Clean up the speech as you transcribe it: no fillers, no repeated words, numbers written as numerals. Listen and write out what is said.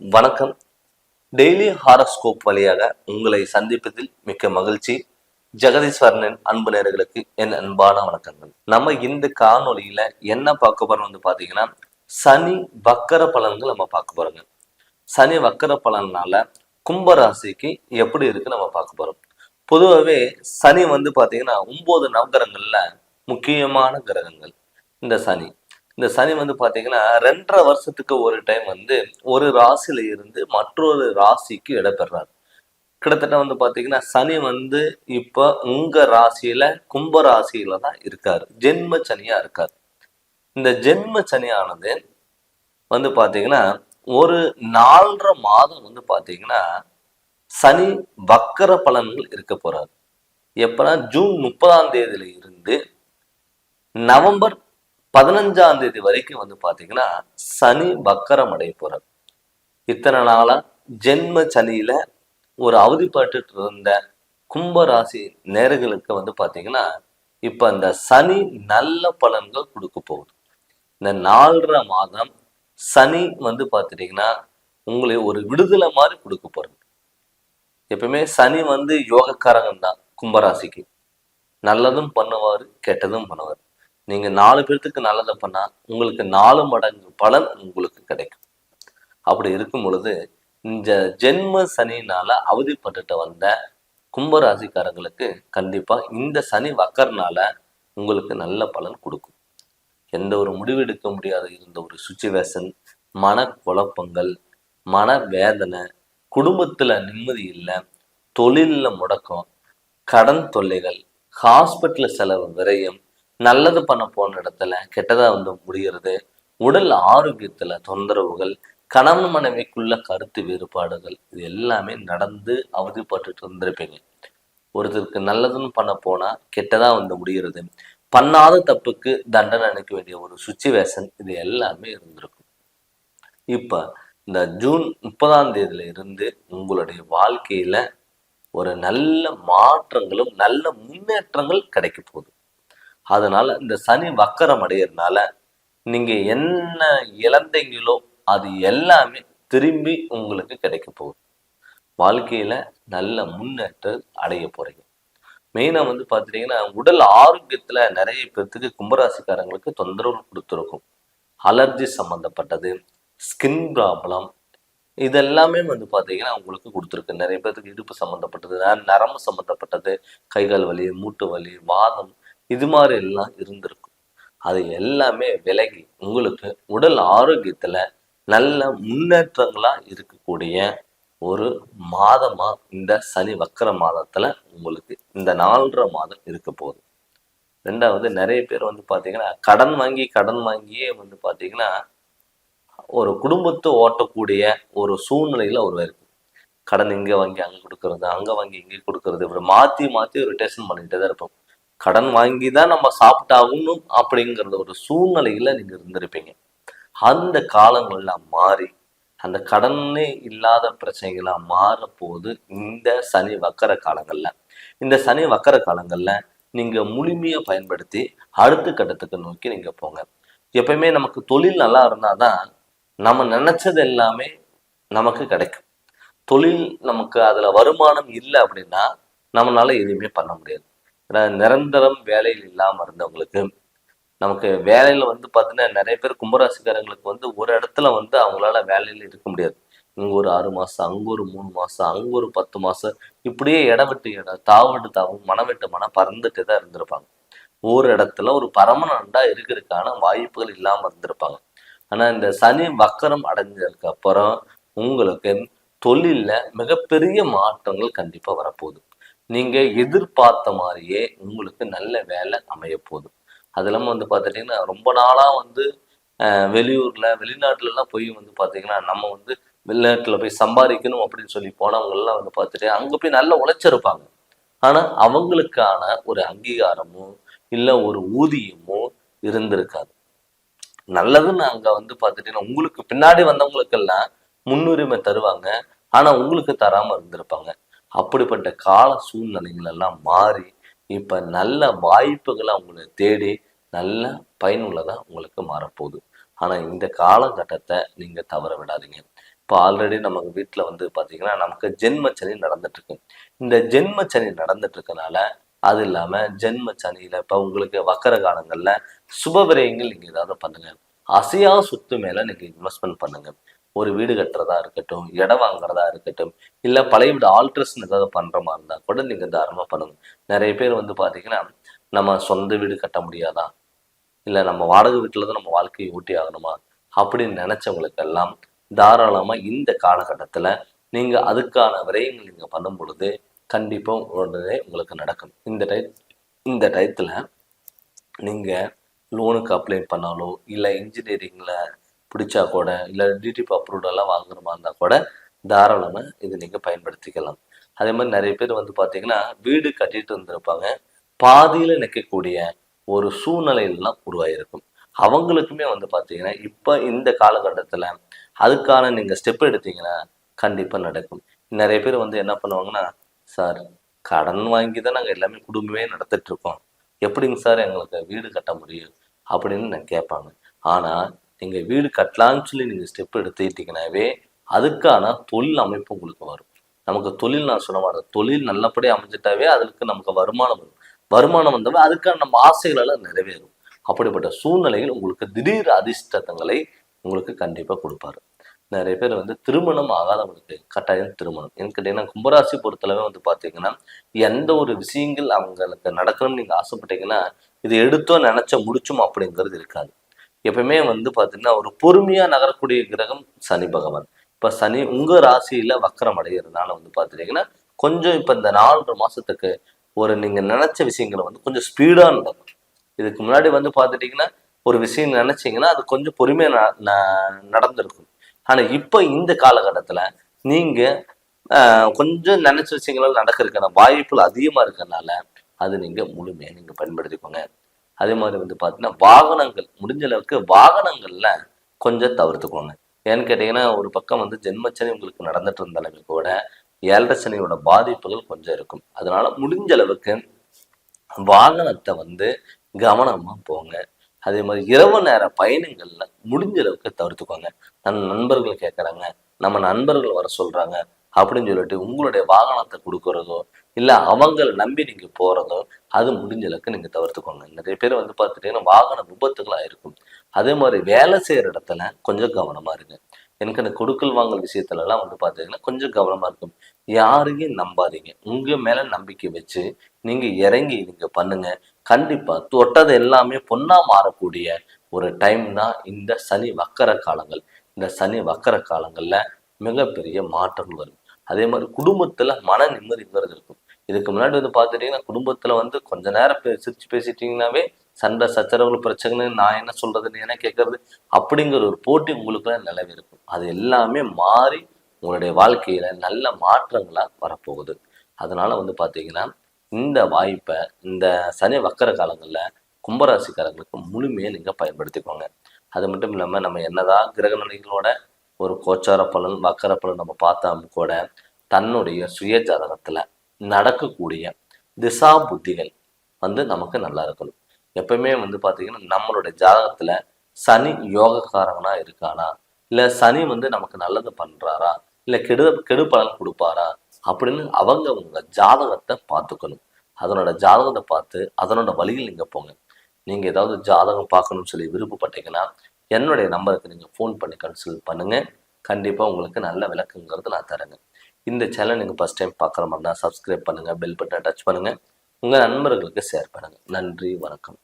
வணக்கம். Daily horoscope வழியாக உங்களை சந்திப்பதில் மிக்க மகிழ்ச்சி. ஜெகதீஸ்வரனின் அன்பு நேயர்களுக்கு என் அன்பான வணக்கங்கள். நம்ம இந்த காணொளியில என்ன பார்க்க போறோம் பாத்தீங்கன்னா, சனி வக்கர பலன்கள் நம்ம பார்க்க போறோங்க. சனி வக்கர பலனால கும்பராசிக்கு எப்படி இருக்கு நம்ம பார்க்க போறோம். பொதுவாகவே சனி பாத்தீங்கன்னா 9 நவகிரகங்கள்ல முக்கியமான கிரகங்கள். இந்த சனி பாத்தீங்கன்னா 2.5 வருஷத்துக்கு ஒரு டைம் ஒரு ராசியில இருந்து மற்றொரு ராசிக்கு இடம்பெறாரு. கிட்டத்தட்ட பாத்தீங்கன்னா சனி இப்ப உங்க ராசியில கும்ப ராசியில தான் இருக்காரு. ஜென்ம சனியா இருக்காரு. இந்த ஜென்ம சனியானது பாத்தீங்கன்னா ஒரு 4.5 மாதம் பாத்தீங்கன்னா சனி வக்கர பலன்கள் இருக்க போறாரு. எப்பனா ஜூன் 30ஆம் தேதியில இருந்து நவம்பர் 15ஆம் தேதி வரைக்கும் பாத்தீங்கன்னா சனி வக்கரம் அடைய போறார். இத்தனை நாளா ஜென்ம சனியில ஒரு அவதிப்பட்டு இருந்த கும்பராசி நேர்களுக்கு பாத்தீங்கன்னா இப்ப இந்த சனி நல்ல பலன்கள் கொடுக்க போகுது. இந்த 4.5 மாதம் சனி பாத்துட்டீங்கன்னா உங்களை ஒரு விடுதலை மாதிரி கொடுக்க போறது. எப்பவுமே சனி யோகக்காரங்க தான். கும்பராசிக்கு நல்லதும் பண்ணுவாரு, கெட்டதும் பண்ணுவார். நீங்க 4 பேர்த்துக்கு நல்லதை பண்ணா உங்களுக்கு 4 மடங்கு பலன் உங்களுக்கு கிடைக்கும். அப்படி இருக்கும் பொழுது இந்த ஜென்ம சனினால அவதிப்பட்டுட்டு வந்த கும்பராசிக்காரங்களுக்கு கண்டிப்பா இந்த சனி வக்கர்னால உங்களுக்கு நல்ல பலன் கொடுக்கும். எந்த ஒரு முடிவு எடுக்க முடியாத இருந்த ஒரு சுச்சுவேஷன், மன குழப்பங்கள், மன வேதனை, குடும்பத்துல நிம்மதி இல்லை, தொழில்ல முடக்கம், கடன் தொல்லைகள், ஹாஸ்பிட்டல் செலவு விரயம், நல்லது பண்ண போன இடத்துல கெட்டதா முடிகிறது, உடல் ஆரோக்கியத்துல தொந்தரவுகள், கணவன் மனைவிக்குள்ள கருத்து வேறுபாடுகள், இது எல்லாமே நடந்து அவதிப்பட்டு இருந்திருப்பீங்க. ஒருத்தருக்கு நல்லதுன்னு பண்ண போனா கெட்டதா முடிகிறது, பண்ணாத தப்புக்கு தண்டனை அளிக்க வேண்டிய ஒரு சுச்சுவேஷன், இது எல்லாமே இருந்திருக்கும். இப்ப இந்த ஜூன் 30ஆம் தேதியில இருந்து உங்களுடைய வாழ்க்கையில ஒரு நல்ல மாற்றங்களும் நல்ல முன்னேற்றங்கள் கிடைக்க போகுது. அதனால இந்த சனி வக்கரம் அடையிறதுனால நீங்க என்ன இழந்தீங்களோ அது எல்லாமே திரும்பி உங்களுக்கு கிடைக்க போகுது. வாழ்க்கையில நல்ல முன்னேற்றம் அடைய போறீங்க. மெயினா பாத்துட்டீங்கன்னா உடல் ஆரோக்கியத்துல நிறைய பேர்த்துக்கு கும்பராசிக்காரங்களுக்கு தொந்தரவு கொடுத்துருக்கும். அலர்ஜி சம்பந்தப்பட்டது, ஸ்கின் ப்ராப்ளம், இதெல்லாமே பாத்தீங்கன்னா உங்களுக்கு கொடுத்துருக்கு. நிறைய பேருக்கு இடுப்பு சம்பந்தப்பட்டது, நரம்பு சம்பந்தப்பட்டது, கைகால் வலி, மூட்டு வலி, வாதம், இது மாதிரி எல்லாம் இருந்திருக்கும். அது எல்லாமே விலகி உங்களுக்கு உடல் ஆரோக்கியத்துல நல்ல முன்னேற்றங்களா இருக்கக்கூடிய ஒரு மாதமா இந்த சனி வக்கர மாதத்துல உங்களுக்கு இந்த 4.5 மாதம் இருக்க போகுது. ரெண்டாவது, நிறைய பேர் பாத்தீங்கன்னா கடன் வாங்கியே பாத்தீங்கன்னா ஒரு குடும்பத்தை ஓட்டக்கூடிய ஒரு சூழ்நிலையில ஒரு இருக்கு. கடன் இங்க வாங்கி அங்க கொடுக்கறது, அங்க வாங்கி இங்க கொடுக்கறது, இப்படி மாத்தி ரொட்டேஷன் பண்ணிக்கிட்டே தான் இருப்போம். கடன் வாங்கி தான் நம்ம சாப்பிட்டாகணும் அப்படிங்கிறது ஒரு சூழ்நிலையில நீங்க இருந்திருப்பீங்க. அந்த காலங்கள்லாம் மாறி அந்த கடனே இல்லாத பிரச்சனைகளா மாறப்போது இந்த சனி வக்கர காலங்கள்ல. இந்த சனி வக்கர காலங்கள்ல நீங்க முழுமையா பயன்படுத்தி அடுத்த கட்டத்துக்கு நோக்கி நீங்க போங்க. எப்பயுமே நமக்கு தொழில் நல்லா இருந்தாதான் நம்ம நினைச்சது எல்லாமே நமக்கு கிடைக்கும். தொழில் நமக்கு அதுல வருமானம் இல்லை அப்படின்னா நம்மளால எதுவுமே பண்ண முடியாது. நிரந்தரம் வேலையில் இல்லாம இருந்தவங்களுக்கு நமக்கு வேலையில பாத்தீங்கன்னா நிறைய பேர் கும்பராசிக்காரங்களுக்கு ஒரு இடத்துல அவங்களால வேலையில இருக்க முடியாது. இங்க ஒரு 6 மாசம், அங்க ஒரு 3 மாசம், அங்க ஒரு 10 மாசம், இப்படியே இடம் விட்டு இடம், தாவும் மனம் விட்டு மனம் பறந்துட்டு தான் இருந்திருப்பாங்க. ஒரு இடத்துல ஒரு பர்மனண்டா இருக்கிறதுக்கான வாய்ப்புகள் இல்லாம இருந்திருப்பாங்க. ஆனா இந்த சனி வக்கரம் அடைஞ்சதுக்கு அப்புறம் உங்களுக்கு தொழில்ல மிகப்பெரிய மாற்றங்கள் கண்டிப்பா வரப்போகுது. நீங்க எதிர்பார்த்த மாதிரியே உங்களுக்கு நல்ல வேலை அமைய போகுது. அது இல்லாம பாத்துட்டீங்கன்னா ரொம்ப நாளா வெளியூர்ல வெளிநாட்டுல எல்லாம் போய் பாத்தீங்கன்னா நம்ம வெளிநாட்டுல போய் சம்பாதிக்கணும் அப்படின்னு சொல்லி போனவங்க எல்லாம் பாத்துட்டு அங்க போய் நல்லா உழைச்சிருப்பாங்க. ஆனா அவங்களுக்கான ஒரு அங்கீகாரமோ இல்ல ஒரு ஊதியமோ இருந்திருக்காது. நல்லதுன்னு அங்க பாத்துட்டீங்கன்னா உங்களுக்கு பின்னாடி வந்தவங்களுக்கெல்லாம் முன்னுரிமை தருவாங்க, ஆனா உங்களுக்கு தராம இருந்திருப்பாங்க. அப்படிப்பட்ட கால சூழ்நிலைகள் எல்லாம் மாறி இப்ப நல்ல வாய்ப்புகளை உங்களை தேடி நல்ல பயனுள்ளதா உங்களுக்கு மாறப்போகுது. ஆனா இந்த காலகட்டத்தை நீங்க தவற விடாதீங்க. இப்போ ஆல்ரெடி நமக்கு வீட்டில் வந்து பார்த்தீங்கன்னா நமக்கு ஜென்ம சனி நடந்துட்டு இருக்கு. இந்த ஜென்ம சனி நடந்துட்டு இருக்கனால அது இல்லாமல் ஜென்ம சனியில் இப்போ உங்களுக்கு வக்கர காலங்களில் சுப விரயங்கள் நீங்கள் ஏதாவது பண்ணுங்க. அசையா சொத்து மேலே நீங்கள் இன்வெஸ்ட்மெண்ட் பண்ணுங்க. ஒரு வீடு கட்டுறதா இருக்கட்டும், இடம் வாங்குறதா இருக்கட்டும், இல்லை பழைய வீடு ஆல்ட்ரேஷன் ஏதாவது பண்ணுற மாதிரி இருந்தால் கூட நீங்கள் தாராளமாக பண்ணுங்க. நிறைய பேர் வந்து பார்த்தீங்கன்னா நம்ம சொந்த வீடு கட்ட முடியாதா, இல்லை நம்ம வாடகை வீட்டில் தான் நம்ம வாழ்க்கையை ஊட்டி ஆகணுமா அப்படின்னு நினைச்சவங்களுக்கெல்லாம் தாராளமாக இந்த காலகட்டத்தில் நீங்கள் அதுக்கான விரயங்கள் நீங்கள் பண்ணும் பொழுது கண்டிப்பாக உடனே உங்களுக்கு நடக்கும். இந்த டயத்தில் நீங்கள் லோனுக்கு அப்ளை பண்ணாலோ, இல்லை இன்ஜினியரிங்கில் பிடிச்சா கூட, இல்லை டிடிபி அப்ரூவெல்லாம் வாங்குற மாதிரி இருந்தால் கூட தாராளமாக இது நீங்கள் பயன்படுத்திக்கலாம். அதே மாதிரி நிறைய பேர் வந்து பார்த்தீங்கன்னா வீடு கட்டிட்டு இருந்திருப்பாங்க, பாதியில் நிற்கக்கூடிய ஒரு சூழ்நிலையெல்லாம் உருவாயிருக்கும். அவங்களுக்குமே வந்து பார்த்தீங்கன்னா இப்போ இந்த காலகட்டத்தில் அதுக்கான நீங்கள் ஸ்டெப் எடுத்தீங்கன்னா கண்டிப்பாக நடக்கும். நிறைய பேர் வந்து என்ன பண்ணுவாங்கன்னா, சார் கடன் வாங்கி தான் நாங்கள் எல்லாமே குடும்பமே நடத்திட்டு இருக்கோம், எப்படிங்க சார் எங்களுக்கு வீடு கட்ட முடியும் அப்படின்னு நான் கேட்பாங்க. ஆனால் நீங்கள் வீடு கட்டலான்னு சொல்லி நீங்கள் ஸ்டெப் எடுத்துக்கிட்டீங்கன்னாவே அதுக்கான தொழில் அமைப்பு உங்களுக்கு வரும். நமக்கு தொழில் நான் சொன்ன மாதிரி தொழில் நல்லபடியாக அமைஞ்சிட்டாவே அதுக்கு நமக்கு வருமானம் வரும். வருமானம் வந்தவே அதுக்கான நம்ம ஆசைகளெல்லாம் நிறைவேறும். அப்படிப்பட்ட சூழ்நிலைகள் உங்களுக்கு திடீர் அதிர்ஷ்டங்களை உங்களுக்கு கண்டிப்பாக கொடுப்பாரு. நிறைய பேர் வந்து திருமணம் ஆகாதவங்களுக்கு கட்டாயம் திருமணம். எனக்கு கேட்டீங்கன்னா கும்பராசி பொறுத்தளவே வந்து பார்த்தீங்கன்னா எந்த ஒரு விஷயங்கள் அவங்களுக்கு நடக்கணும்னு நீங்கள் ஆசைப்பட்டீங்கன்னா இது எடுத்தோ நினைச்ச முடிச்சும் அப்படிங்கிறது இருக்காது. எப்பவுமே வந்து பார்த்தீங்கன்னா ஒரு பொறுமையாக நகரக்கூடிய கிரகம் சனி பகவான். இப்போ சனி உங்கள் ராசியில் வக்கரம் அடைகிறதுனால வந்து பார்த்துட்டீங்கன்னா கொஞ்சம் இப்போ இந்த 4 மாதத்துக்கு ஒரு நீங்கள் நினைச்ச விஷயங்களை வந்து கொஞ்சம் ஸ்பீடாக நடக்கும். இதுக்கு முன்னாடி வந்து பார்த்துட்டிங்கன்னா ஒரு விஷயம் நினைச்சிங்கன்னா அது கொஞ்சம் பொறுமையாக நடந்திருக்கும். ஆனால் இப்போ இந்த காலகட்டத்தில் நீங்கள் கொஞ்சம் நினைச்ச விஷயங்கள் நடக்கிறதுக்கான வாய்ப்புகள் அதிகமாக இருக்கிறதுனால அது நீங்கள் முழுமையாக நீங்கள் பயன்படுத்திக்கோங்க. அதே மாதிரி வந்து பார்த்தீங்கன்னா வாகனங்கள் முடிஞ்ச அளவுக்கு வாகனங்கள்ல கொஞ்சம் தவிர்த்துக்கோங்க. ஏன்னு கேட்டிங்கன்னா ஒரு பக்கம் வந்து ஜென்மச்சனி உங்களுக்கு நடந்துட்டு இருந்தாலுமே கூட 7.5 சனியோட பாதிப்புகள் கொஞ்சம் இருக்கும். அதனால முடிஞ்ச அளவுக்கு வாகனத்தை வந்து கவனமா போங்க. அதே மாதிரி இரவு நேர பயணங்கள்ல முடிஞ்ச அளவுக்கு தவிர்த்துக்கோங்க. நண்பர்கள் கேட்குறாங்க, நம்ம நண்பர்கள் வர சொல்றாங்க அப்படின்னு சொல்லிட்டு உங்களுடைய வாகனத்தை கொடுக்கறதோ, இல்லை அவங்களை நம்பி நீங்க போறதோ அது முடிஞ்ச அளவுக்கு நீங்க தவிர்த்துக்கோங்க. நிறைய பேர் வந்து பார்த்துட்டீங்கன்னா வாகன விபத்துகள் ஆயிருக்கும். அதே மாதிரி வேலை செய்யற இடத்துல கொஞ்சம் கவனமா இருங்க. எனக்கு அந்த கொடுக்கல் வாங்கல் விஷயத்துல எல்லாம் வந்து பார்த்தீங்கன்னா கொஞ்சம் கவனமா இருக்கும். யாரையும் நம்பாதீங்க. உங்க மேல நம்பிக்கை வச்சு நீங்க இறங்கி நீங்க பண்ணுங்க. கண்டிப்பா தொட்டது எல்லாமே பொண்ணா மாறக்கூடிய ஒரு டைம் தான் இந்த சனி வக்கர காலங்கள். இந்த சனி வக்கர காலங்கள்ல மிகப்பெரிய மாற்றங்கள் வரும். அதே மாதிரி குடும்பத்துல மன நிம்மதிங்கிறது இருக்கும். இதுக்கு முன்னாடி வந்து பார்த்துட்டீங்கன்னா குடும்பத்துல வந்து கொஞ்ச நேரம் சிரிச்சு பேசிட்டீங்கன்னாவே சண்டை சச்சரவுகள் பிரச்சனை, நான் என்ன சொல்றது நீ என்ன கேட்கறது அப்படிங்கிற ஒரு போட்டி உங்களுக்குள்ள நிலவி இருக்கும். அது எல்லாமே மாறி உங்களுடைய வாழ்க்கையில நல்ல மாற்றங்களா வரப்போகுது. அதனால வந்து பாத்தீங்கன்னா இந்த வாய்ப்பை இந்த சனி வக்கர காலங்கள்ல கும்பராசிக்காரங்களுக்கு முழுமையை நீங்க பயன்படுத்திக்கோங்க. அது மட்டும் இல்லாம நம்ம என்னதான் கிரக நிலைகளோட ஒரு கோச்சார பலன் வக்கர பலன் நம்ம பார்த்தாலும் கூட தன்னுடைய சுய ஜாதகத்துல நடக்கக்கூடிய திசா புத்திகள் வந்து நமக்கு நல்லா இருக்கணும். எப்பவுமே வந்து பாத்தீங்கன்னா நம்மளுடைய ஜாதகத்துல சனி யோகக்காரனா இருக்கானா, இல்ல சனி வந்து நமக்கு நல்லது பண்றாரா, இல்ல கெடு பலன் கொடுப்பாரா அப்படின்னு அவங்க ஜாதகத்தை பார்த்துக்கணும். அதனோட ஜாதகத்தை பார்த்து அதனோட வழியில் நீங்க போங்க. நீங்க ஏதாவது ஜாதகம் பார்க்கணும்னு சொல்லி விருப்பப்பட்டீங்கன்னா என்னுடைய நம்பருக்கு நீங்க ஃபோன் பண்ணி கன்சல்ட் பண்ணுங்க. கண்டிப்பா உங்களுக்கு நல்ல விளக்குங்கிறது நான் தரேங்க. இந்த சேனல் நீங்க ஃபர்ஸ்ட் டைம் பார்க்குற மாதிரி தான் சப்ஸ்கிரைப் பண்ணுங்க, பெல் பட்டனை டச் பண்ணுங்க, உங்க நண்பர்களுக்கு ஷேர் பண்ணுங்க. நன்றி, வணக்கம்.